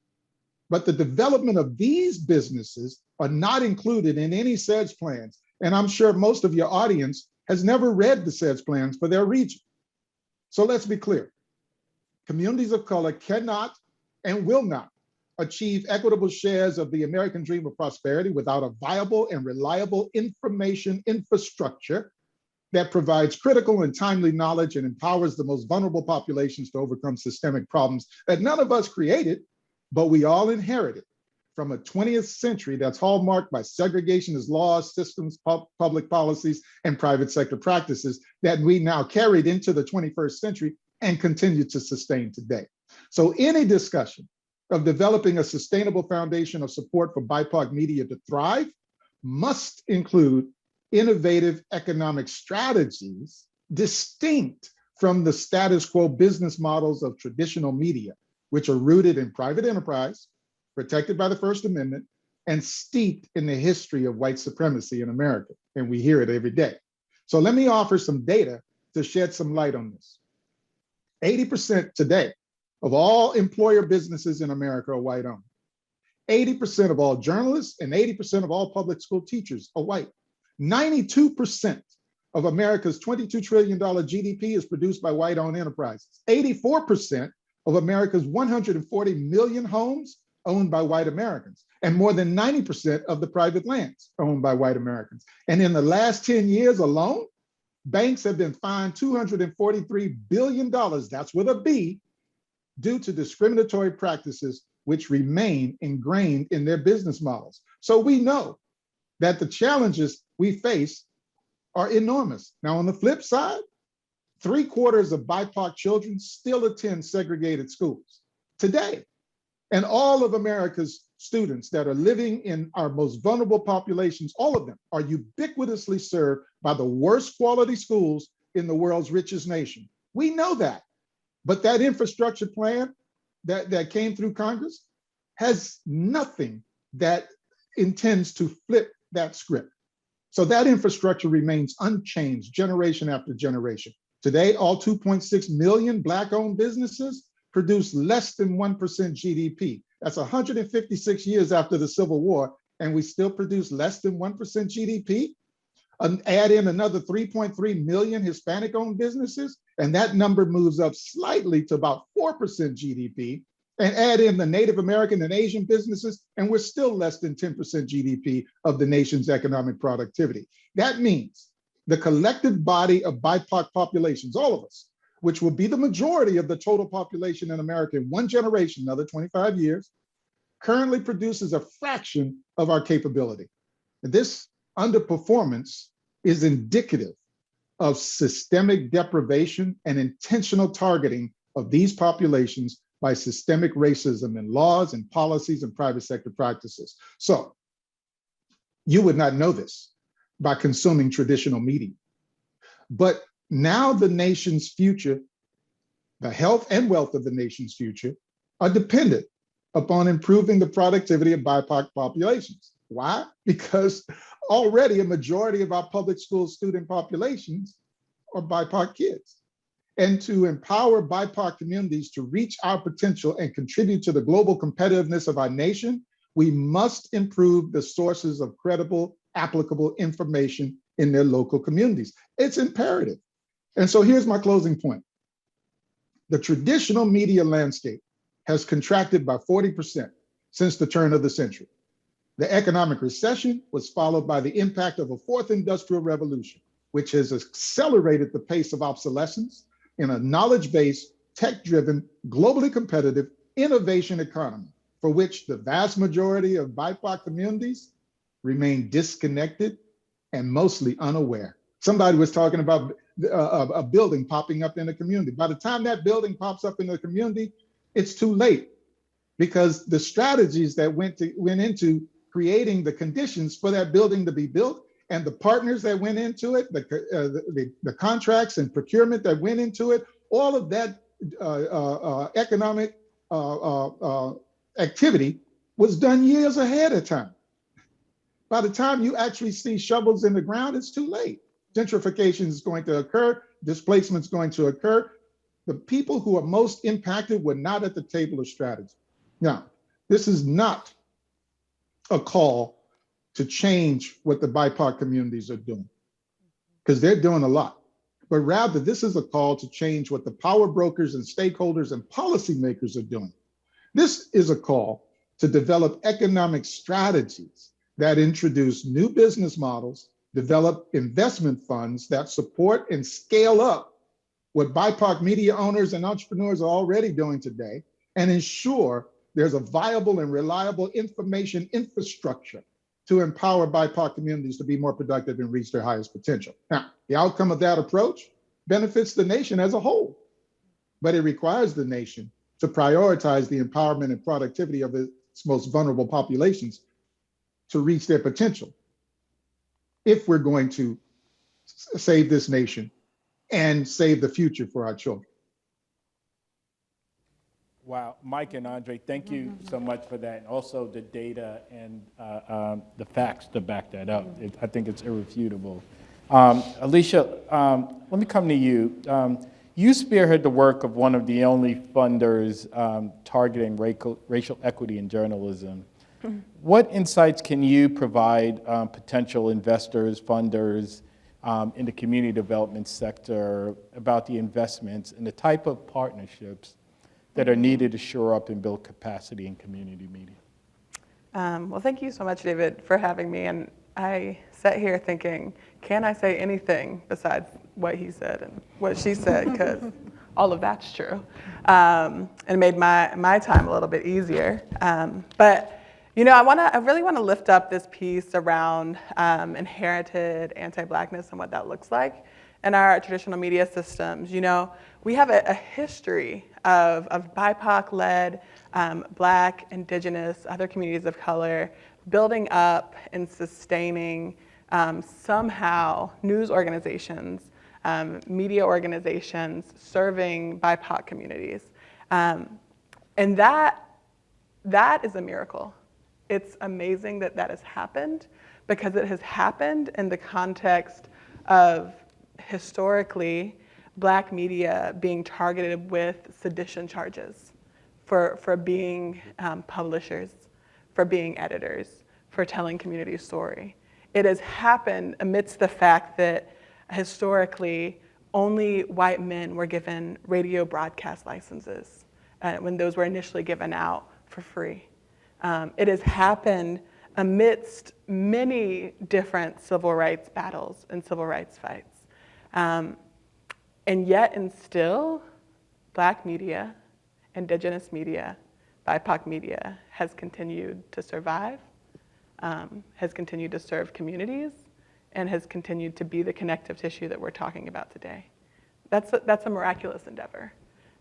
But the development of these businesses are not included in any CEDS plans. And I'm sure most of your audience has never read the CEDS plans for their region. So let's be clear. Communities of color cannot and will not achieve equitable shares of the American dream of prosperity without a viable and reliable information infrastructure that provides critical and timely knowledge and empowers the most vulnerable populations to overcome systemic problems that none of us created, but we all inherited from a 20th century that's hallmarked by segregationist laws, systems, public policies, and private sector practices that we now carried into the 21st century and continue to sustain today. So any discussion of developing a sustainable foundation of support for BIPOC media to thrive must include innovative economic strategies distinct from the status quo business models of traditional media, which are rooted in private enterprise, protected by the First Amendment, and steeped in the history of white supremacy in America. And we hear it every day. So let me offer some data to shed some light on this. 80% today of all employer businesses in America are white owned. 80% of all journalists and 80% of all public school teachers are white. 92% of America's $22 trillion GDP is produced by white-owned enterprises. 84% of America's 140 million homes owned by white Americans. And more than 90% of the private lands are owned by white Americans. And in the last 10 years alone, banks have been fined $243 billion, that's with a B, due to discriminatory practices which remain ingrained in their business models. So we know that the challenges we face are enormous. Now, on the flip side, 3/4 of BIPOC children still attend segregated schools today. And all of America's students that are living in our most vulnerable populations, all of them are ubiquitously served by the worst quality schools in the world's richest nation. We know that. But that infrastructure plan that came through Congress has nothing that intends to flip that script. So that infrastructure remains unchanged generation after generation. Today, all 2.6 million Black-owned businesses produce less than 1% GDP. That's 156 years after the Civil War, and we still produce less than 1% GDP. Add in another 3.3 million Hispanic-owned businesses, and that number moves up slightly to about 4% GDP. And add in the Native American and Asian businesses, and we're still less than 10% GDP of the nation's economic productivity. That means the collective body of BIPOC populations, all of us, which will be the majority of the total population in America in one generation, another 25 years, currently produces a fraction of our capability. This underperformance is indicative of systemic deprivation and intentional targeting of these populations by systemic racism in laws and policies and private sector practices. So you would not know this by consuming traditional media. But now the nation's future, the health and wealth of the nation's future, are dependent upon improving the productivity of BIPOC populations. Why? Because already a majority of our public school student populations are BIPOC kids. And to empower BIPOC communities to reach our potential and contribute to the global competitiveness of our nation, we must improve the sources of credible, applicable information in their local communities. It's imperative. And so here's my closing point. The traditional media landscape has contracted by 40% since the turn of the century. The economic recession was followed by the impact of a fourth industrial revolution, which has accelerated the pace of obsolescence in a knowledge-based, tech-driven, globally competitive innovation economy, for which the vast majority of BIPOC communities remain disconnected and mostly unaware. Somebody was talking about a building popping up in a community. By the time that building pops up in the community, it's too late, because the strategies that went into creating the conditions for that building to be built, and the partners that went into it, the contracts and procurement that went into it, all of that economic activity was done years ahead of time. By the time you actually see shovels in the ground, it's too late. Gentrification is going to occur, displacement is going to occur. The people who are most impacted were not at the table of strategy. Now, this is not a call to change what the BIPOC communities are doing, because they're doing a lot. But rather, this is a call to change what the power brokers and stakeholders and policymakers are doing. This is a call to develop economic strategies that introduce new business models, develop investment funds that support and scale up what BIPOC media owners and entrepreneurs are already doing today, and ensure there's a viable and reliable information infrastructure to empower BIPOC communities to be more productive and reach their highest potential. Now, the outcome of that approach benefits the nation as a whole, but it requires the nation to prioritize the empowerment and productivity of its most vulnerable populations to reach their potential, if we're going to save this nation and save the future for our children. Wow, Mike and Andre, thank you so much for that. And also the data and the facts to back that up. I think it's irrefutable. Alicia, let me come to you. You spearhead the work of one of the only funders targeting racial equity in journalism. What insights can you provide potential investors, funders in the community development sector about the investments and the type of partnerships that are needed to shore up and build capacity in community media? Well, thank you so much, David, for having me. And I sat here thinking, can I say anything besides what he said and what she said? Because all of that's true. And it made my time a little bit easier. But you know, I really want to lift up this piece around inherited anti-Blackness and what that looks like in our traditional media systems. You know, we have a history of BIPOC-led Black, Indigenous, other communities of color building up and sustaining somehow news organizations, media organizations serving BIPOC communities. And that is a miracle. It's amazing that that has happened because it has happened in the context of historically Black media being targeted with sedition charges for being publishers, for being editors, for telling community story. It has happened amidst the fact that historically only white men were given radio broadcast licenses when those were initially given out for free. It has happened amidst many different civil rights battles and civil rights fights. And yet and still, Black media, Indigenous media, BIPOC media has continued to survive, has continued to serve communities, and has continued to be the connective tissue that we're talking about today. That's a miraculous endeavor.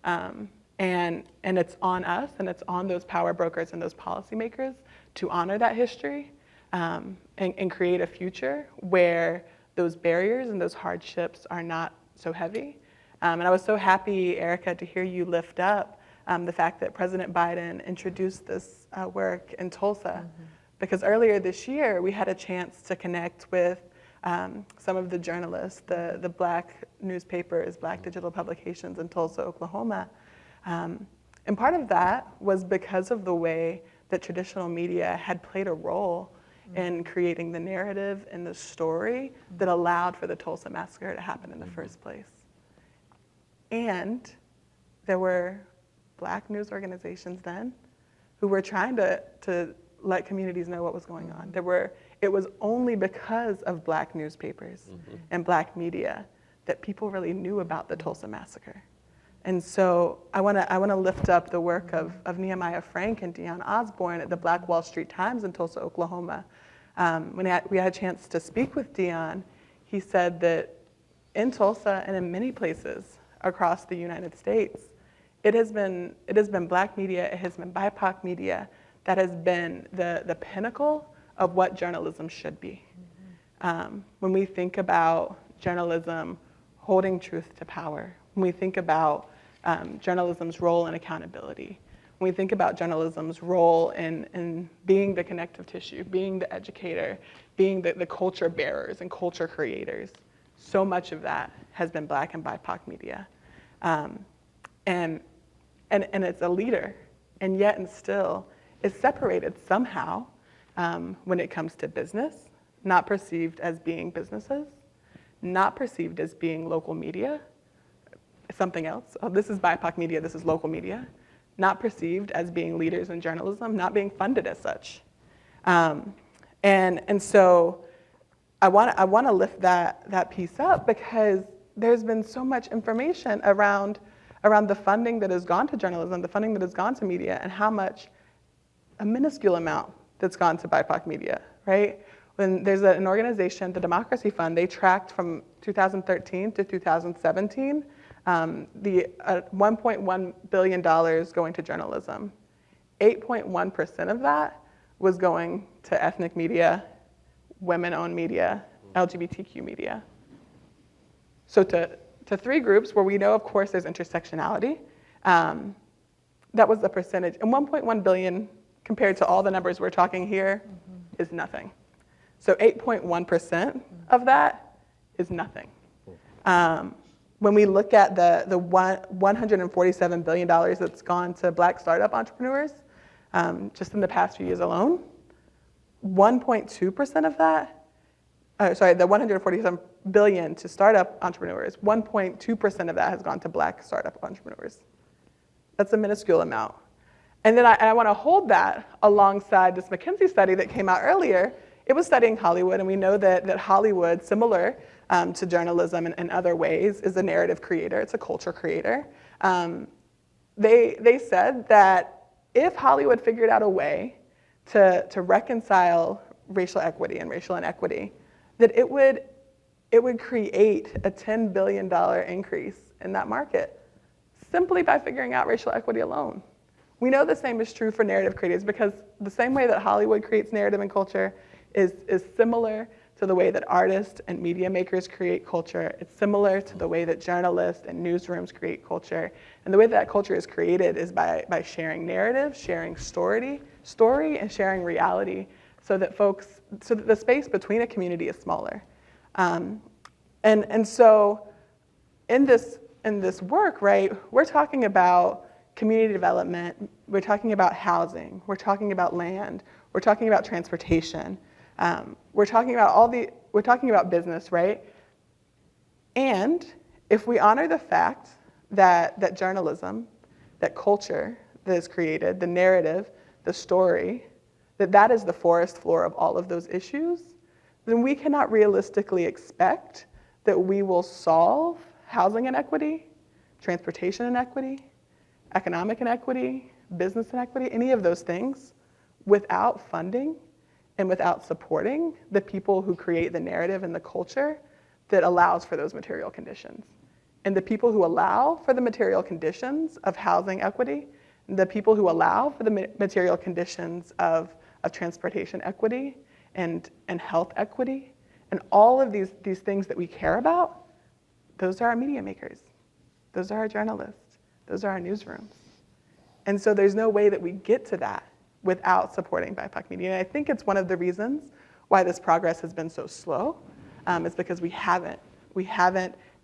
And it's on us and it's on those power brokers and those policymakers to honor that history and create a future where those barriers and those hardships are not so heavy. And I was so happy, Erica, to hear you lift up the fact that President Biden introduced this work in Tulsa. Because earlier this year, we had a chance to connect with some of the journalists, the Black newspapers, Black digital publications in Tulsa, Oklahoma. And part of that was because of the way that traditional media had played a role in creating the narrative and the story that allowed for the Tulsa massacre to happen in the first place. And there were Black news organizations then who were trying to let communities know what was going on. It was only because of Black newspapers and Black media that people really knew about the Tulsa massacre. And so I want to lift up the work of Nehemiah Frank and Dion Osborne at the Black Wall Street Times in Tulsa, Oklahoma. When we had a chance to speak with Dion, he said that in Tulsa and in many places across the United States, it has been Black media, it has been BIPOC media that has been the pinnacle of what journalism should be. When we think about journalism holding truth to power, when we think about journalism's role in accountability, when we think about journalism's role in being the connective tissue, being the educator, being the culture bearers and culture creators, so much of that has been Black and BIPOC media. And it's a leader, and yet and still is separated somehow when it comes to business, not perceived as being businesses, not perceived as being local media, something else. Oh, this is BIPOC media, this is local media. Not perceived as being leaders in journalism, not being funded as such. And so I want to lift that piece up because there's been so much information around the funding that has gone to journalism, the funding that has gone to media, and how much, a minuscule amount that's gone to BIPOC media, right? When there's an organization, the Democracy Fund, they tracked from 2013 to 2017, the $1.1 billion going to journalism. 8.1% of that was going to ethnic media, women-owned media, LGBTQ media. So to three groups where we know, of course, there's intersectionality, that was the percentage. And 1.1 billion compared to all the numbers we're talking here is nothing. So 8.1% of that is nothing. When we look at the $147 billion that's gone to Black startup entrepreneurs, just in the past few years alone, 1.2% of that, the 147 billion to startup entrepreneurs, 1.2% of that has gone to Black startup entrepreneurs. That's a minuscule amount. And then I want to hold that alongside this McKinsey study that came out earlier. It was studying Hollywood, and we know that Hollywood, similar to journalism in other ways, is a narrative creator. It's a culture creator. They said that if Hollywood figured out a way to reconcile racial equity and racial inequity, that it would create a $10 billion increase in that market simply by figuring out racial equity alone. We know the same is true for narrative creators, because the same way that Hollywood creates narrative and culture is similar to the way that artists and media makers create culture. It's similar to the way that journalists and newsrooms create culture. And the way that culture is created is by sharing narrative, sharing story, and sharing reality, so that the space between a community is smaller. And so in this work, right, we're talking about community development, we're talking about housing, we're talking about land, we're talking about transportation, we're talking about business, right? And if we honor the fact that journalism, that culture that is created, the narrative, the story, that is the forest floor of all of those issues, then we cannot realistically expect that we will solve housing inequity, transportation inequity, economic inequity, business inequity, any of those things, without funding and without supporting the people who create the narrative and the culture that allows for those material conditions. And the people who allow for the material conditions of housing equity, the people who allow for the material conditions of transportation equity and health equity, and all of these things that we care about, those are our media makers. Those are our journalists. Those are our newsrooms. And so there's no way that we get to that without supporting BIPOC media. And I think it's one of the reasons why this progress has been so slow, is because we haven't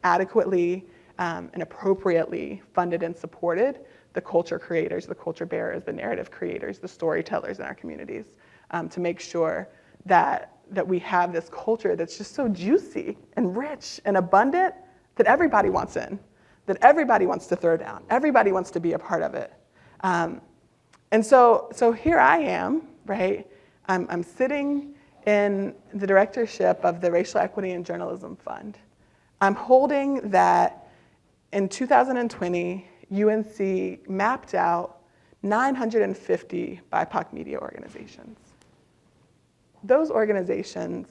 adequately and appropriately funded and supported the culture creators, the culture bearers, the narrative creators, the storytellers in our communities, to make sure that we have this culture that's just so juicy and rich and abundant that everybody wants in, that everybody wants to throw down, everybody wants to be a part of it. And so here I am, right? I'm sitting in the directorship of the Racial Equity and Journalism Fund. I'm holding that in 2020, UNC mapped out 950 BIPOC media organizations. Those organizations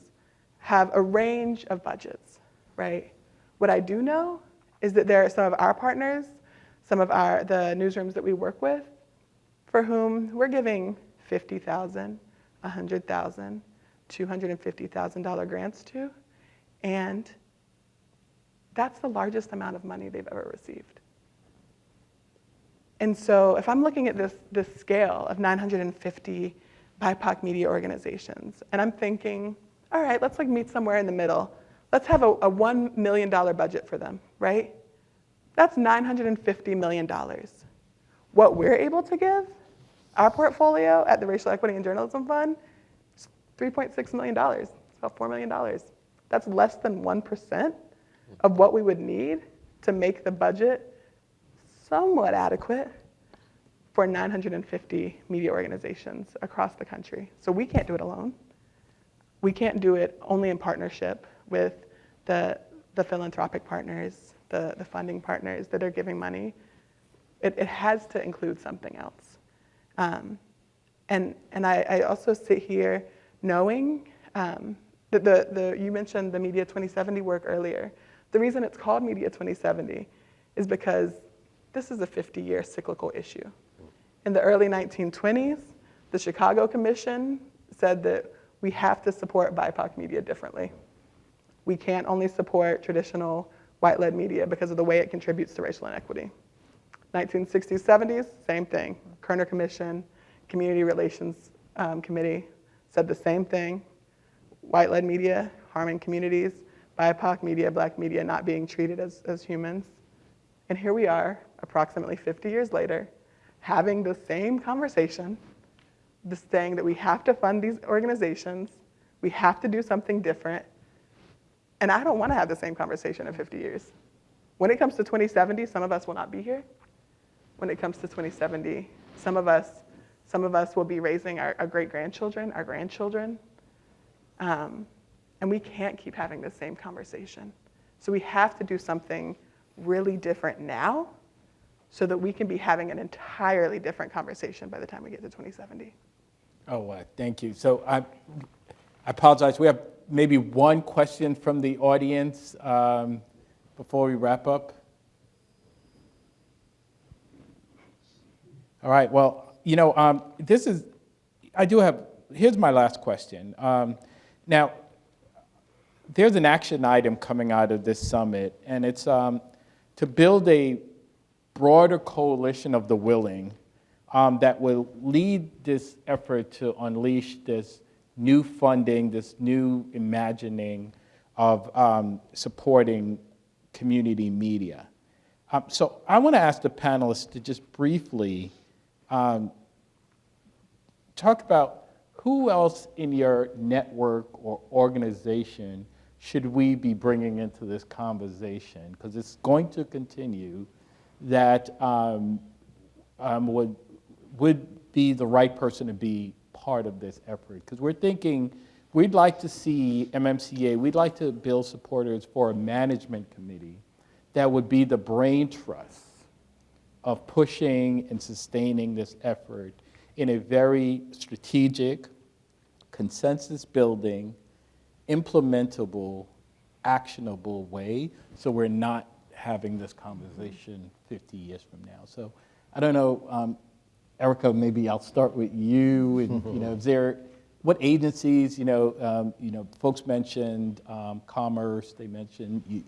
have a range of budgets, right? What I do know is that there are some of our partners, some of the newsrooms that we work with, for whom we're giving $50,000, $100,000, $250,000 grants to, and that's the largest amount of money they've ever received. And so if I'm looking at this scale of 950 BIPOC media organizations, and I'm thinking, all right, let's meet somewhere in the middle. Let's have a $1 million budget for them, right? That's $950 million. What we're able to give, our portfolio at the Racial Equity and Journalism Fund, is $3.6 million. It's about $4 million. That's less than 1% of what we would need to make the budget somewhat adequate for 950 media organizations across the country. So we can't do it alone. We can't do it only in partnership with the philanthropic partners, the funding partners that are giving money. It has to include something else. And I also sit here knowing that you mentioned the Media 2070 work earlier. The reason it's called Media 2070 is because this is a 50-year cyclical issue. In the early 1920s, the Chicago Commission said that we have to support BIPOC media differently. We can't only support traditional white-led media because of the way it contributes to racial inequity. 1960s, 70s, same thing. Kerner Commission, Community Relations Committee said the same thing. White-led media harming communities. BIPOC media, Black media not being treated as humans. And here we are, approximately 50 years later, having the same conversation, just saying that we have to fund these organizations, we have to do something different. And I don't want to have the same conversation in 50 years. When it comes to 2070, some of us will not be here. When it comes to 2070, some of us will be raising our great-grandchildren, our grandchildren. And we can't keep having the same conversation. So we have to do something really different now so that we can be having an entirely different conversation by the time we get to 2070. Oh, thank you. So I apologize. We have maybe one question from the audience before we wrap up. All right. Well, here's my last question. Now, there's an action item coming out of this summit, and it's to build a broader coalition of the willing that will lead this effort to unleash this new funding, this new imagining of supporting community media. So I want to ask the panelists to just briefly talk about who else in your network or organization should we be bringing into this conversation? Because it's going to continue, that would be the right person to be part of this effort. Because we're thinking, we'd like to see MMCA, we'd like to build supporters for a management committee that would be the brain trust of pushing and sustaining this effort in a very strategic, consensus-building, implementable, actionable way, so we're not having this conversation 50 years from now. So I don't know, Erica, maybe I'll start with you. And what agencies, folks mentioned Commerce, they mentioned,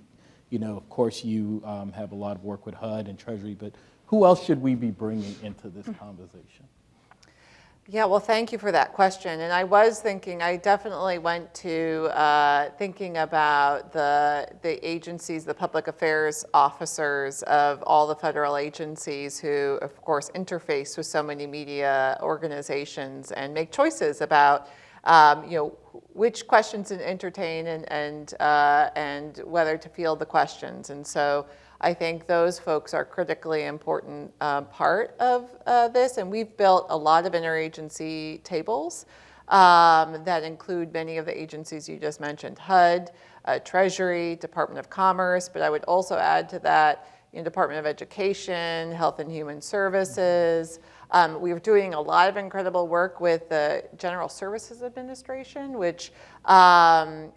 of course you have a lot of work with HUD and Treasury, but who else should we be bringing into this conversation? Yeah, well, thank you for that question. And I was thinking, I definitely went to thinking about the agencies, the public affairs officers of all the federal agencies who, of course, interface with so many media organizations and make choices about, which questions to entertain and whether to field the questions. And so I think those folks are critically important part of this, and we've built a lot of interagency tables that include many of the agencies you just mentioned, HUD, Treasury, Department of Commerce, but I would also add to that Department of Education, Health and Human Services. We were doing a lot of incredible work with the General Services Administration, which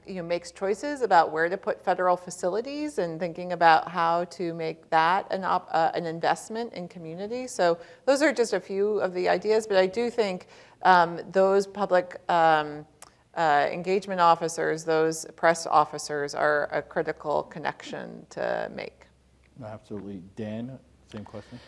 makes choices about where to put federal facilities and thinking about how to make that an investment in community. So those are just a few of the ideas, but I do think those public engagement officers, those press officers are a critical connection to make. Absolutely. Dan, same question?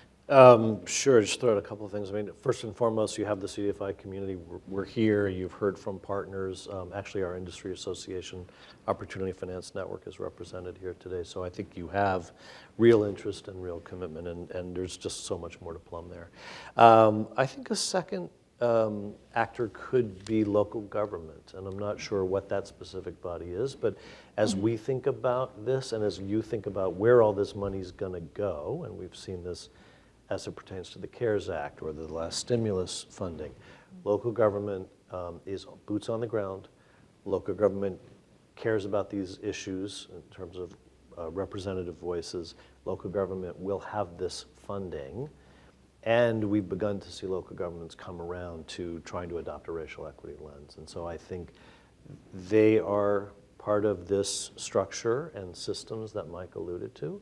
Sure, just throw out a couple of things. I mean, first and foremost, you have the CDFI community. We're here. You've heard from partners. Actually, our industry association, Opportunity Finance Network, is represented here today. So I think you have real interest and real commitment, and there's just so much more to plumb there. I think a second actor could be local government, and I'm not sure what that specific body is, but as we think about this and as you think about where all this money's going to go, and we've seen this as it pertains to the CARES Act or the last stimulus funding, local government is boots on the ground. Local government cares about these issues in terms of representative voices. Local government will have this funding. And we've begun to see local governments come around to trying to adopt a racial equity lens. And so I think they are part of this structure and systems that Mike alluded to.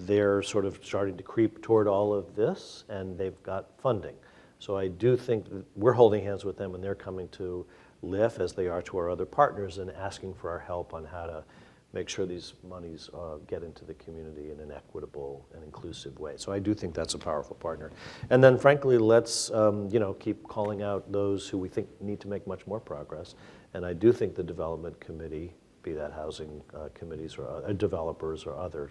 They're sort of starting to creep toward all of this, and they've got funding. So I do think that we're holding hands with them, and they're coming to LIF, as they are to our other partners, and asking for our help on how to make sure these monies get into the community in an equitable and inclusive way. So I do think that's a powerful partner. And then frankly, let's keep calling out those who we think need to make much more progress. And I do think the development committee be that housing committees or developers or others,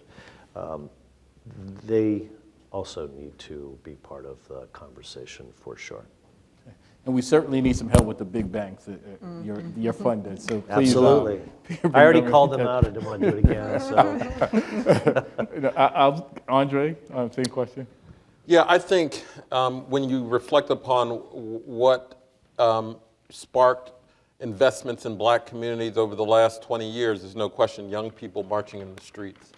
they also need to be part of the conversation for sure. And we certainly need some help with the big banks, your funders. So please, Absolutely. bring I already them in. called them out. I didn't want to do it again. So Andre, same question. Yeah, I think when you reflect upon what sparked investments in black communities over the last 20 years, there's no question young people marching in the streets.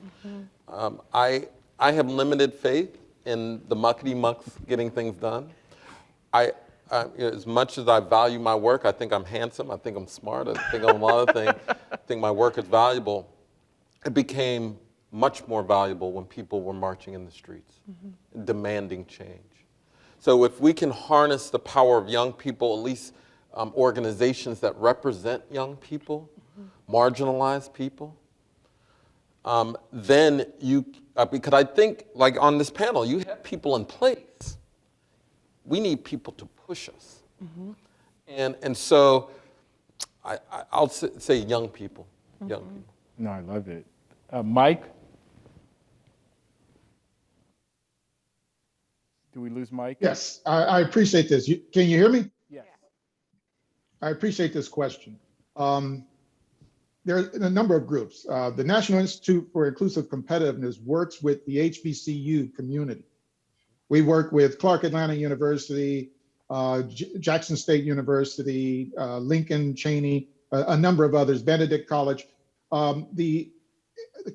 I have limited faith in the muckety-mucks getting things done. As much as I value my work, I think I'm handsome, I think I'm smart, I think I'm a lot of things, I think my work is valuable. It became much more valuable when people were marching in the streets, demanding change. So if we can harness the power of young people, at least organizations that represent young people, marginalized people, then because I think, like on this panel, you have people in place. We need people to push us. And so I'll say young people, young people. No, I love it. Mike? Do we lose Mike? Yes, I appreciate this. Can you hear me? Yes. I appreciate this question. There are a number of groups. The National Institute for Inclusive Competitiveness works with the HBCU community. We work with Clark Atlanta University, Jackson State University, Lincoln, Cheney, a number of others, Benedict College. The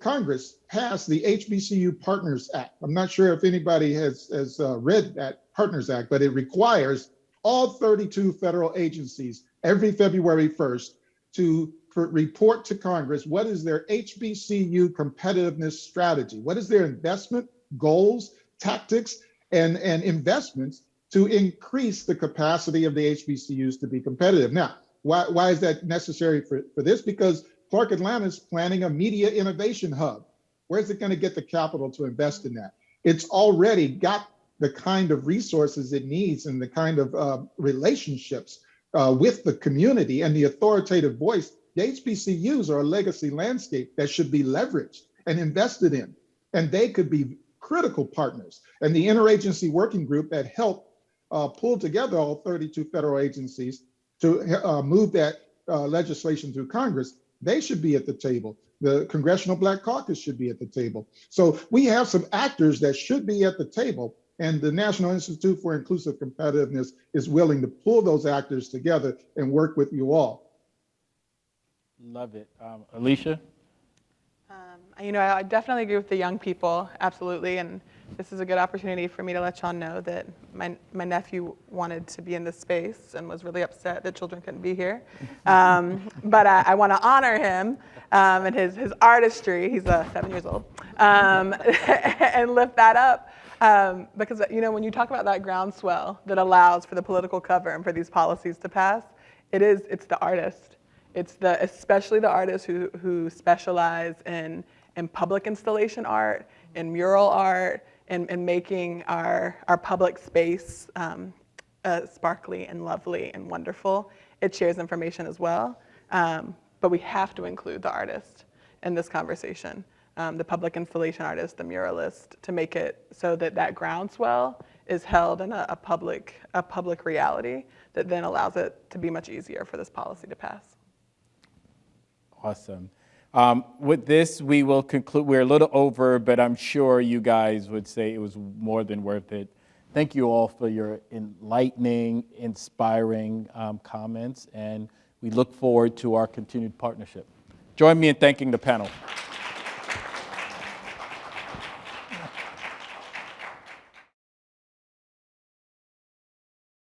Congress passed the HBCU Partners Act. I'm not sure if anybody has read that Partners Act, but it requires all 32 federal agencies every February 1st to report to Congress what is their HBCU competitiveness strategy, what is their investment goals, tactics, and investments to increase the capacity of the HBCUs to be competitive. Now, why is that necessary for this? Because Clark Atlanta is planning a media innovation hub. Where's it going to get the capital to invest in that? It's already got the kind of resources it needs and the kind of relationships with the community and the authoritative voice. The HBCUs are a legacy landscape that should be leveraged and invested in, and they could be critical partners. And the interagency working group that helped pull together all 32 federal agencies to move that legislation through Congress, they should be at the table. The Congressional Black Caucus should be at the table. So we have some actors that should be at the table, and the National Institute for Inclusive Competitiveness is willing to pull those actors together and work with you all. Love it. Alicia? I definitely agree with the young people, absolutely, and this is a good opportunity for me to let y'all know that my nephew wanted to be in this space and was really upset that children couldn't be here. But I want to honor him and his artistry. He's 7 years old, and lift that up. Because when you talk about that groundswell that allows for the political cover and for these policies to pass, it's the artist. It's especially the artists who specialize in public installation art, in mural art, and making our public space sparkly and lovely and wonderful. It shares information as well, but we have to include the artist in this conversation, the public installation artist, the muralist, to make it so that groundswell is held in a public reality that then allows it to be much easier for this policy to pass. Awesome. With this, we will conclude. We're a little over, but I'm sure you guys would say it was more than worth it. Thank you all for your enlightening, inspiring comments, and we look forward to our continued partnership. Join me in thanking the panel.